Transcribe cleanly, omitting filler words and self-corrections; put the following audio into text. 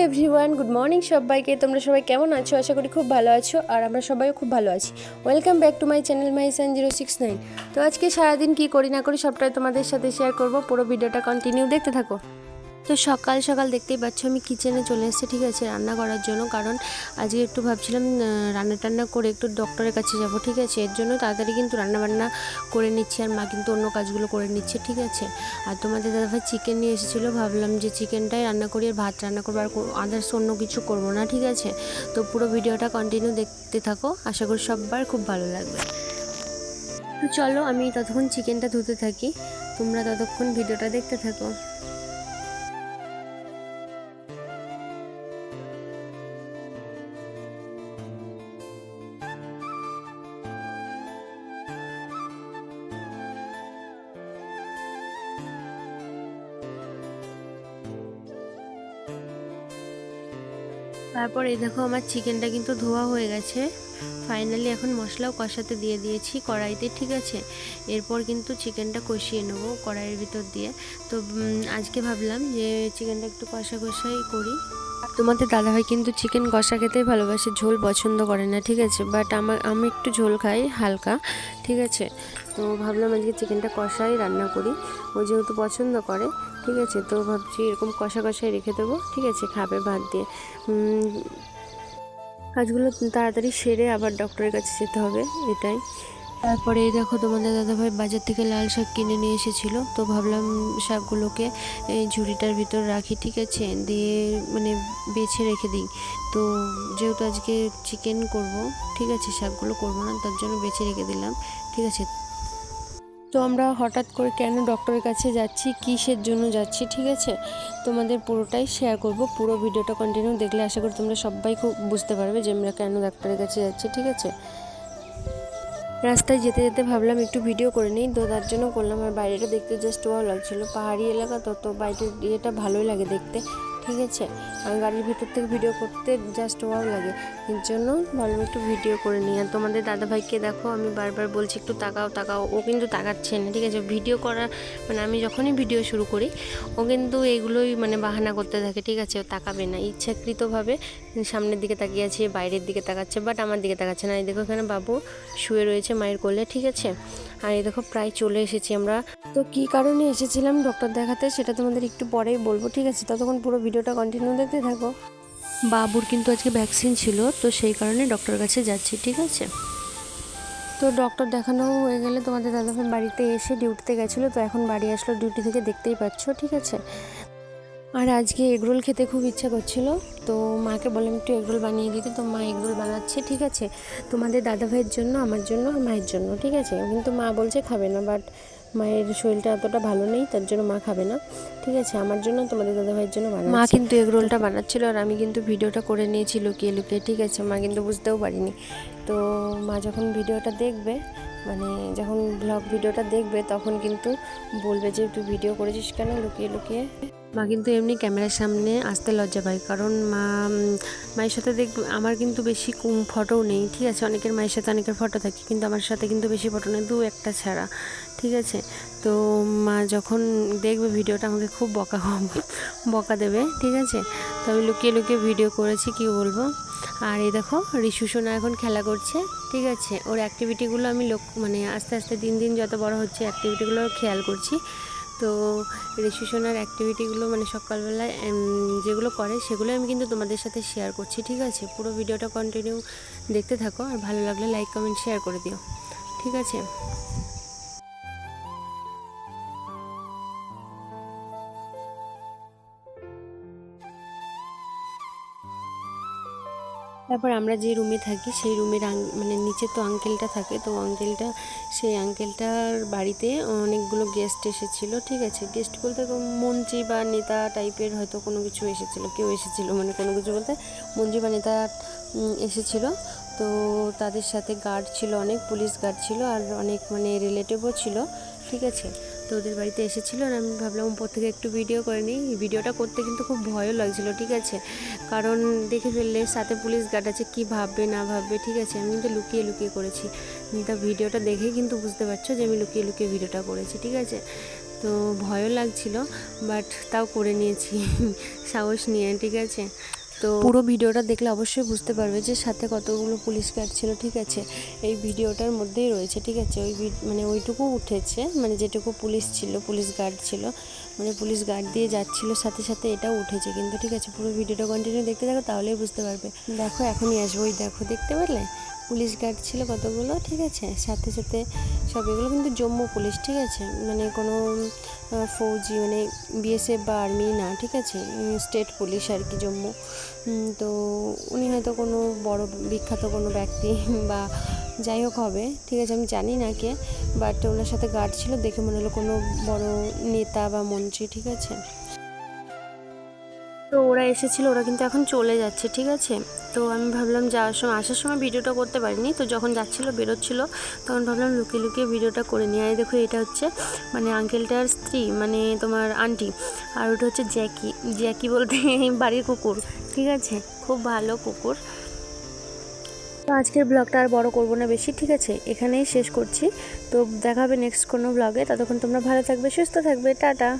Everyone, good morning সবাইকে। তোমরা সবাই কেমন আছো? আশা করি খুব ভালো আছো, আর আমরা সবাইও খুব ভালো আছি। Welcome back to my channel mysan069। তো আজকে সারাদিন কি করি না করি সবটাই তোমাদের সাথে শেয়ার করব। পুরো ভিডিওটা কন্টিনিউ দেখতে থাকো। তো সকাল সকাল দেখতেই পাচ্ছ আমি কিচেনে চলে এসেছি, ঠিক আছে, রান্না করার জন্য। কারণ আজকে একটু ভাবছিলাম রান্না টান্না করে একটু ডক্টরের কাছে যাব, ঠিক আছে। এর জন্য তাড়াতাড়ি কিন্তু রান্না বান্না করে নিচ্ছি, আর মা কিন্তু অন্য কাজগুলো করে নিচ্ছে, ঠিক আছে। আর তোমাদের দাদাভাই চিকেন নিয়ে এসেছিলো, ভাবলাম যে চিকেনটাই রান্না করি আর ভাত রান্না করবো, আর আদার্স অন্য কিছু করবো না, ঠিক আছে। তো পুরো ভিডিওটা কন্টিনিউ দেখতে থাকো, আশা করি সবার খুব ভালো লাগবে। তো চলো আমি ততক্ষণ চিকেনটা ধুতে থাকি, তোমরা ততক্ষণ ভিডিওটা দেখতে থাকো। তারপর এই দেখো আমার চিকেনটা কিন্তু ধোয়া হয়ে গেছে ফাইনালি। এখন মশলাও কষাতে দিয়ে দিয়েছি কড়াইতে, ঠিক আছে। এরপর কিন্তু চিকেনটা কষিয়ে নেবো কড়াইয়ের ভিতর দিয়ে। তো আজকে ভাবলাম যে চিকেনটা একটু কষাই করি। তোমাদের দাদাভাই কিন্তু চিকেন কষা খেতেই ভালোবাসে, ঝোল পছন্দ করে না, ঠিক আছে। বাট আমি একটু ঝোল খাই হালকা, ঠিক আছে। তো ভাবলাম আজকে চিকেনটা কষাই রান্না করি, ও যেহেতু পছন্দ করে, ঠিক আছে। তো ভাবছি এরকম কষাই রেখে দেবো, ঠিক আছে, খাবে ভাত দিয়ে। কাজগুলো তাড়াতাড়ি সেরে আবার ডক্টরের কাছে যেতে হবে, এটাই। তারপরে এই দেখো তোমাদের দাদাভাই বাজার থেকে লাল শাক কিনে নিয়ে এসেছিলো। তো ভাবলাম শাকগুলোকে এই ঝুড়িটার ভিতর রাখি, ঠিক আছে, দিয়ে মানে বেছে রেখে দিই। তো যেহেতু আজকে চিকেন করব, ঠিক আছে, শাকগুলো করবো না, তার জন্য বেছে রেখে দিলাম, ঠিক আছে। তো আমরা হঠাৎ করে কেন ডক্টরের কাছে যাচ্ছি, কিসের জন্য যাচ্ছি, ঠিক আছে, তোমাদের পুরোটাই শেয়ার করব। পুরো ভিডিওটা কন্টিনিউ দেখলে আশা করি তোমরা সবাই খুব বুঝতে পারবে যে আমরা কেন ডাক্তারের কাছে যাচ্ছি, ঠিক আছে। রাস্তায় যেতে যেতে ভাবলাম একটু ভিডিও করে নিই, তো তার জন্য করলাম। আর বাইরেটা দেখতে জাস্ট ওয়াও লাগছিলো, পাহাড়ি এলাকা তো বাইরের ইয়েটা ভালোই লাগে দেখতে, ঠিক আছে। আর গাড়ির ভিতর থেকে ভিডিও করতে জাস্ট ওয়াও লাগে, এর জন্য ভাবলাম একটু ভিডিও করে নিই। আর তোমাদের দাদাভাইকে দেখো আমি বারবার বলছি একটু তাকাও, ও কিন্তু তাকাচ্ছে না, ঠিক আছে। ভিডিও করা মানে আমি যখনই ভিডিও শুরু করি ও কিন্তু এগুলোই মানে বাহানা করতে থাকে, ঠিক আছে। ও তাকাবে না, ইচ্ছাকৃতভাবে সামনের দিকে তাকিয়ে আছে, বাইরের দিকে তাকাচ্ছে, বাট আমার দিকে তাকাচ্ছে না। এই দেখো এখানে বাবু শুয়ে রয়েছে মায়ের কোলে, ঠিক আছে। আর এই দেখো প্রায় চলে এসেছি আমরা। তো কী কারণে এসেছিলাম ডক্টর দেখাতে সেটা তোমাদের একটু পরেই বলবো, ঠিক আছে। ততক্ষণ পুরো ভিডিওটা কন্টিনিউ দেখতে থাকো। বাবুর কিন্তু আজকে ভ্যাকসিন ছিল, তো সেই কারণে ডক্টরের কাছে যাচ্ছি, ঠিক আছে। তো ডক্টর দেখানো হয়ে গেলে তোমাদের দাদাভাই বাড়িতে এসে ডিউটিতে গেছিলো, তো এখন বাড়ি আসলো ডিউটি থেকে, দেখতেই পাচ্ছ, ঠিক আছে। আর আজকে এগরোল খেতে খুব ইচ্ছা করছিল, তো মাকে বললাম একটু এগরোল বানিয়ে দিতে, তো মা এগরোল বানাচ্ছে, ঠিক আছে। তোমাদের দাদাভাইয়ের জন্য, আমার জন্য, মায়ের জন্য, ঠিক আছে। কিন্তু মা বলছে খাবে না, বাট মায়ের শরীরটা এতটা ভালো নেই, তার জন্য মা খাবে না, ঠিক আছে। আমার জন্য তোমাদের দাদাভাইয়ের জন্য বানাচ্ছে। মা কিন্তু এগরোলটা বানাচ্ছিল, আর আমি কিন্তু ভিডিওটা করে নিয়েছি লুকিয়ে, ঠিক আছে। মা কিন্তু বুঝতেও পারিনি। তো মা যখন ভিডিওটা দেখবে, মানে যখন ব্লগ ভিডিওটা দেখবে, তখন কিন্তু বলবে যে তুই ভিডিও করেছিস কেন লুকিয়ে। মা কিন্তু এমনি ক্যামেরার সামনে আসতে লজ্জা পায়, কারণ মায়ের সাথে আমার কিন্তু বেশি ফটোও নেই, ঠিক আছে। অনেকের মায়ের সাথে অনেকের ফটো থাকে, কিন্তু আমার সাথে কিন্তু বেশি ফটো নেই, দু একটা ছাড়া, ঠিক আছে। তো মা যখন দেখবে ভিডিওটা আমাকে খুব বকা দেবে, ঠিক আছে। তো আমি লুকিয়ে ভিডিও করেছি, কি বলবো। আর এই দেখো রিশু সোনা এখন খেলা করছে, ঠিক আছে। ওর অ্যাক্টিভিটিগুলো আমি মানে আস্তে দিন যত বড় হচ্ছে অ্যাক্টিভিটিগুলো খেয়াল করছি। তো রিশু সোনার অ্যাক্টিভিটিগুলো মানে সকালবেলায় যেগুলো করে সেগুলো আমি কিন্তু তোমাদের সাথে শেয়ার করছি, ঠিক আছে। পুরো ভিডিওটা কন্টিনিউ দেখতে থাকো, আর ভালো লাগলে লাইক কমেন্ট শেয়ার করে দিও, ঠিক আছে। তারপর আমরা যে রুমে থাকি সেই রুমের মানে নিচে তো আঙ্কেলটা থাকে, তো সেই আঙ্কেলটার বাড়িতে অনেকগুলো গেস্ট এসেছিলো, ঠিক আছে। গেস্ট বলতে মন্ত্রী বা নেতা টাইপের হয়তো কোনো কিছু কেউ এসেছিলো, মানে কোনো কিছু বলতে মন্ত্রী বা নেতা এসেছিলো। তো তাদের সাথে গার্ড ছিল, অনেক পুলিশ গার্ড ছিল, আর অনেক মানে রিলেটিভও ছিল, ঠিক আছে। তো ওদের বাড়িতে এসেছিলো, আর আমি ভাবলাম উপর থেকে একটু ভিডিও করে নিই। ভিডিওটা করতে কিন্তু খুব ভয়ও লাগছিলো, ঠিক আছে, কারণ দেখে ফেললে সাথে পুলিশ গার্ড আছে, কী ভাববে না ভাববে, ঠিক আছে। আমি কিন্তু লুকিয়ে করেছি, তা ভিডিওটা দেখেই কিন্তু বুঝতে পারছো যে আমি লুকিয়ে ভিডিওটা করেছি, ঠিক আছে। তো ভয়ও লাগছিল, বাট তাও করে নিয়েছি সাহস নিয়ে, ঠিক আছে। তো পুরো ভিডিওটা দেখলে অবশ্যই বুঝতে পারবে যে সাথে কতগুলো পুলিশ গার্ড ছিল, ঠিক আছে। এই ভিডিওটার মধ্যেই রয়েছে, ঠিক আছে। ওই মানে ওইটুকু উঠেছে, মানে যেটুকু পুলিশ ছিল, পুলিশ গার্ড ছিল, মানে পুলিশ গার্ড দিয়ে যাচ্ছিল, সাথে সাথে এটাও উঠেছে কিন্তু, ঠিক আছে। পুরো ভিডিওটা কন্টিনিউ দেখতে থাকো, তাহলেই বুঝতে পারবে। দেখো এখনই আসবো, ওই দেখো, দেখতে পেলে পুলিশ গার্ড ছিল কতগুলো, ঠিক আছে। সাথে সাথে সব এগুলো কিন্তু জম্মু পুলিশ, ঠিক আছে, মানে কোনো ফৌজি মানে বিএসএফ বা আর্মি না, ঠিক আছে, স্টেট পুলিশ আর কি, জম্মু। তো উনি হয়তো কোনো বড় বিখ্যাত কোনো ব্যক্তি বা যাই হোক হবে, ঠিক আছে, আমি জানি না কে, বাট ওনার সাথে গার্ড ছিল, দেখে মনে হলো কোনো বড় নেতা বা মন্ত্রী, ঠিক আছে। তো ওরা এসেছিলো, ওরা কিন্তু এখন চলে যাচ্ছে, ঠিক আছে। তো আমি ভাবলাম যাওয়ার সময়, আসার সময় ভিডিওটা করতে পারিনি, তো যখন যাচ্ছিলো বেরোচ্ছিলো তখন ভাবলাম লুকিয়ে লুকিয়ে ভিডিওটা করে নিই। আর দেখো এটা হচ্ছে মানে আঙ্কেলটার স্ত্রী, মানে তোমার আন্টি, আর ওটা হচ্ছে জ্যাকি। জ্যাকি বলতে বাড়ির কুকুর, ঠিক আছে, খুব ভালো কুকুর। তো আজকের ব্লগটা আর বড় করবো না বেশি, ঠিক আছে, এখানেই শেষ করছি। তো দেখা হবে নেক্সট কোনো ব্লগে, ততক্ষণ তোমরা ভালো থাকবে, সুস্থ থাকবে, টাটা।